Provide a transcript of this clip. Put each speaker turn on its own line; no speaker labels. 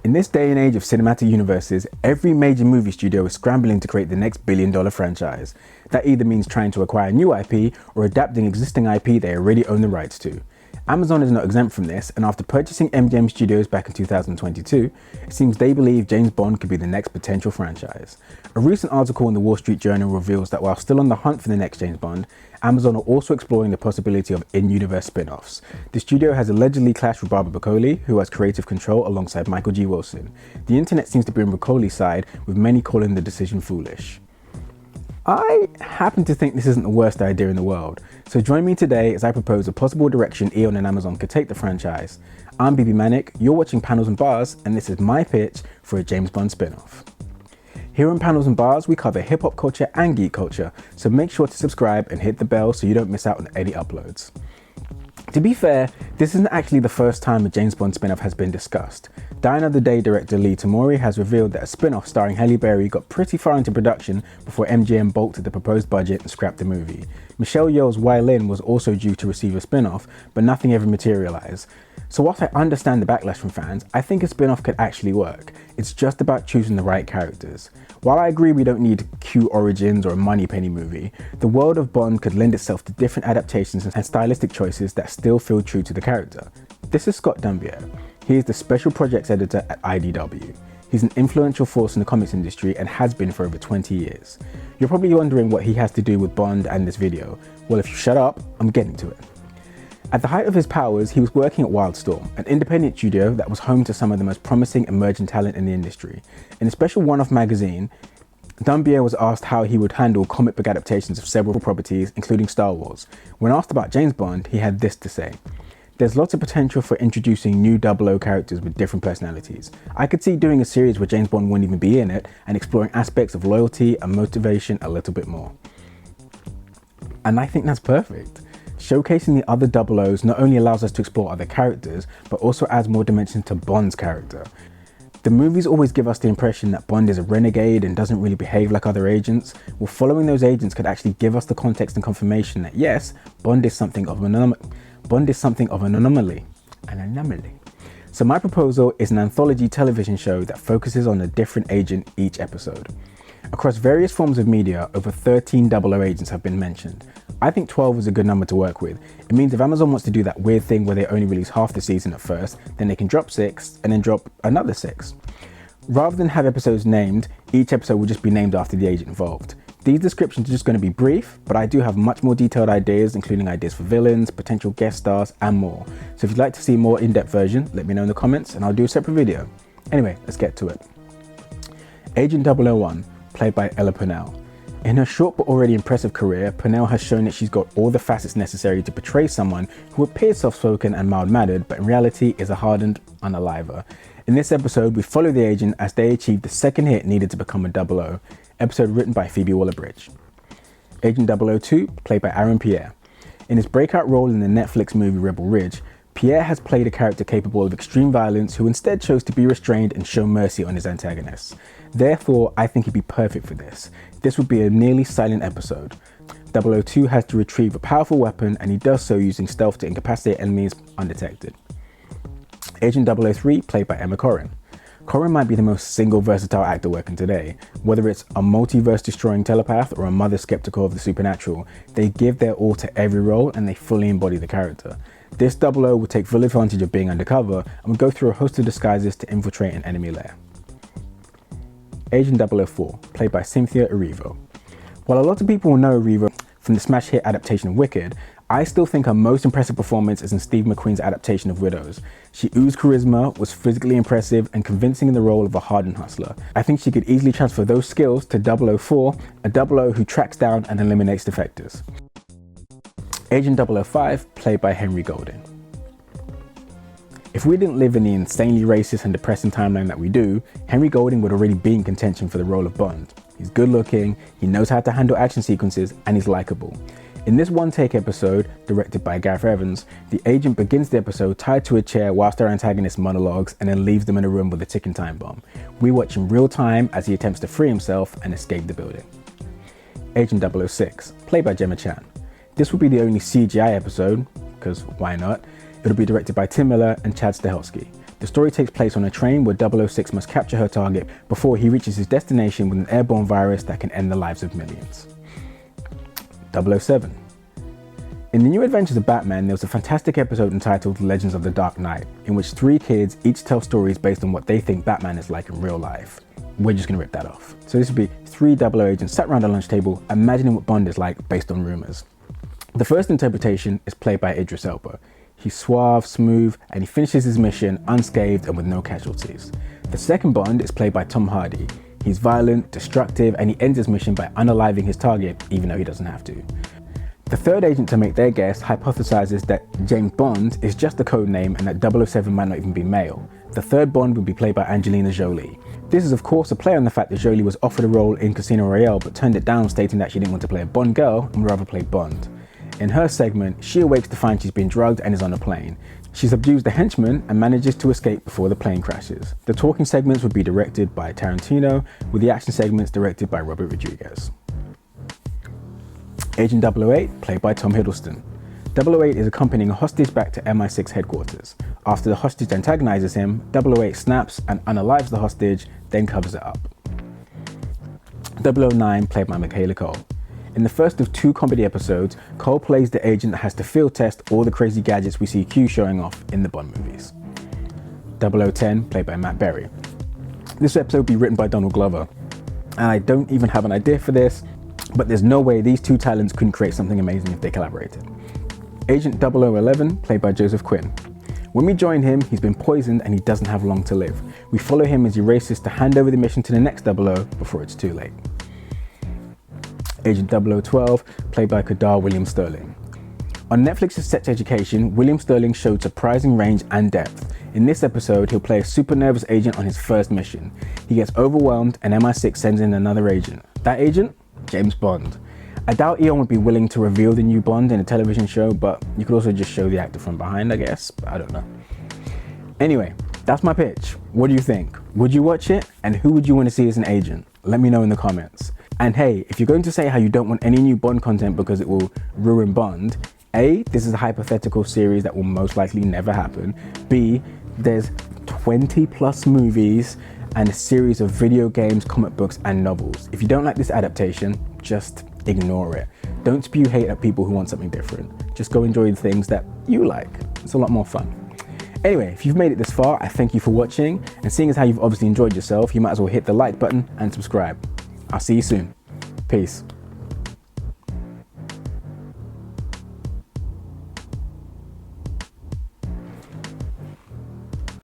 In this day and age of cinematic universes, every major movie studio is scrambling to create the next billion-dollar franchise. That either means trying to acquire new IP or adapting existing IP they already own the rights to. Amazon is not exempt from this, and after purchasing MGM Studios back in 2022, it seems they believe James Bond could be the next potential franchise. A recent article in the Wall Street Journal reveals that while still on the hunt for the next James Bond, Amazon are also exploring the possibility of in-universe spin-offs. The studio has allegedly clashed with Barbara Broccoli, who has creative control alongside Michael G. Wilson. The internet seems to be on Broccoli's side, with many calling the decision foolish. I happen to think this isn't the worst idea in the world, so join me today as I propose a possible direction Eon and Amazon could take the franchise. I'm BB Manic, you're watching Panels and Bars, and this is my pitch for a James Bond spin-off. Here on Panels and Bars, we cover hip-hop culture and geek culture, so make sure to subscribe and hit the bell so you don't miss out on any uploads. To be fair, this isn't actually the first time a James Bond spin-off has been discussed. Die Another Day director Lee Tamori has revealed that a spin-off starring Halle Berry got pretty far into production before MGM balked at the proposed budget and scrapped the movie. Michelle Yeoh's Wai Lin was also due to receive a spin-off, but nothing ever materialized. So whilst I understand the backlash from fans, I think a spin-off could actually work. It's just about choosing the right characters. While I agree we don't need Q origins or a Moneypenny movie, the world of Bond could lend itself to different adaptations and stylistic choices that still feel true to the character. This is Scott Dumbier. He is the special projects editor at IDW. He's an influential force in the comics industry and has been for over 20 years. You're probably wondering what he has to do with Bond and this video. Well, if you shut up, I'm getting to it. At the height of his powers, he was working at Wildstorm, an independent studio that was home to some of the most promising emerging talent in the industry. In a special one-off magazine, Dumbier was asked how he would handle comic book adaptations of several properties, including Star Wars. When asked about James Bond, he had this to say: "There's lots of potential for introducing new 00 characters with different personalities. I could see doing a series where James Bond wouldn't even be in it and exploring aspects of loyalty and motivation a little bit more." And I think that's perfect. Showcasing the other 00s not only allows us to explore other characters, but also adds more dimension to Bond's character. The movies always give us the impression that Bond is a renegade and doesn't really behave like other agents. Well, following those agents could actually give us the context and confirmation that yes, Bond is something of an anomaly. So my proposal is an anthology television show that focuses on a different agent each episode. Across various forms of media, over 13 00 agents have been mentioned. I think 12 is a good number to work with. It means if Amazon wants to do that weird thing where they only release half the season at first, then they can drop 6 and then drop another 6. Rather than have episodes named, each episode will just be named after the agent involved. These descriptions are just going to be brief, but I do have much more detailed ideas, including ideas for villains, potential guest stars, and more. So if you'd like to see a more in-depth version, let me know in the comments and I'll do a separate video. Anyway, let's get to it. Agent 001, played by Ella Purnell. In her short but already impressive career, Purnell has shown that she's got all the facets necessary to portray someone who appears soft-spoken and mild-mannered, but in reality is a hardened unaliver. In this episode, we follow the agent as they achieve the second hit needed to become a 00, episode written by Phoebe Waller-Bridge. Agent 002, played by Aaron Pierre. In his breakout role in the Netflix movie Rebel Ridge, Pierre has played a character capable of extreme violence who instead chose to be restrained and show mercy on his antagonists. Therefore, I think he'd be perfect for this. This would be a nearly silent episode. 002 has to retrieve a powerful weapon, and he does so using stealth to incapacitate enemies undetected. Agent 003, played by Emma Corrin. Corrin might be the most single versatile actor working today. Whether it's a multiverse destroying telepath or a mother skeptical of the supernatural, they give their all to every role and they fully embody the character. This 00 would take full advantage of being undercover and would go through a host of disguises to infiltrate an enemy lair. Agent 004, played by Cynthia Erivo. While a lot of people will know Erivo from the smash hit adaptation of Wicked, I still think her most impressive performance is in Steve McQueen's adaptation of Widows. She oozed charisma, was physically impressive, and convincing in the role of a hardened hustler. I think she could easily transfer those skills to 004, a 00 who tracks down and eliminates defectors. Agent 005, played by Henry Golding. If we didn't live in the insanely racist and depressing timeline that we do, Henry Golding would already be in contention for the role of Bond. He's good looking, he knows how to handle action sequences, and he's likable. In this one-take episode, directed by Gareth Evans, the agent begins the episode tied to a chair whilst our antagonist monologues and then leaves them in a room with a ticking time bomb. We watch in real time as he attempts to free himself and escape the building. Agent 006, played by Gemma Chan. This will be the only CGI episode, because why not? It'll be directed by Tim Miller and Chad Stahelski. The story takes place on a train where 006 must capture her target before he reaches his destination with an airborne virus that can end the lives of millions. 007. In the New Adventures of Batman, there was a fantastic episode entitled Legends of the Dark Knight, in which 3 kids each tell stories based on what they think Batman is like in real life. We're just gonna rip that off. So this would be 3 00 agents sat around a lunch table imagining what Bond is like based on rumors. The first interpretation is played by Idris Elba. He's suave, smooth, and he finishes his mission unscathed and with no casualties. The second Bond is played by Tom Hardy. He's violent, destructive, and he ends his mission by unaliving his target, even though he doesn't have to. The third agent to make their guess hypothesizes that James Bond is just a code name and that 007 might not even be male. The third Bond would be played by Angelina Jolie. This is of course a play on the fact that Jolie was offered a role in Casino Royale but turned it down, stating that she didn't want to play a Bond girl and would rather play Bond. In her segment, she awakes to find she's been drugged and is on a plane. She subdues the henchman and manages to escape before the plane crashes. The talking segments would be directed by Tarantino, with the action segments directed by Robert Rodriguez. Agent 008, played by Tom Hiddleston. 008 is accompanying a hostage back to MI6 headquarters. After the hostage antagonizes him, 008 snaps and unalives the hostage, then covers it up. 009, played by Michaela Cole. In the first of 2 comedy episodes, Cole plays the agent that has to field test all the crazy gadgets we see Q showing off in the Bond movies. 0010, played by Matt Berry. This episode will be written by Donald Glover, and I don't even have an idea for this, but there's no way these 2 talents couldn't create something amazing if they collaborated. Agent 0011, played by Joseph Quinn. When we join him, he's been poisoned and he doesn't have long to live. We follow him as he races to hand over the mission to the next 00 before it's too late. Agent 0012, played by Kadar William Sterling. On Netflix's Sex Education, William Sterling showed surprising range and depth. In this episode, he'll play a super nervous agent on his first mission. He gets overwhelmed and MI6 sends in another agent. That agent? James Bond. I doubt Eon would be willing to reveal the new Bond in a television show, but you could also just show the actor from behind, I guess. I don't know. Anyway, that's my pitch. What do you think? Would you watch it? And who would you want to see as an agent? Let me know in the comments. And hey, if you're going to say how you don't want any new Bond content because it will ruin Bond, A, this is a hypothetical series that will most likely never happen. B, there's 20 plus movies and a series of video games, comic books, and novels. If you don't like this adaptation, just ignore it. Don't spew hate at people who want something different. Just go enjoy the things that you like. It's a lot more fun. Anyway, if you've made it this far, I thank you for watching, and seeing as how you've obviously enjoyed yourself, you might as well hit the like button and subscribe. I'll see you soon. Peace.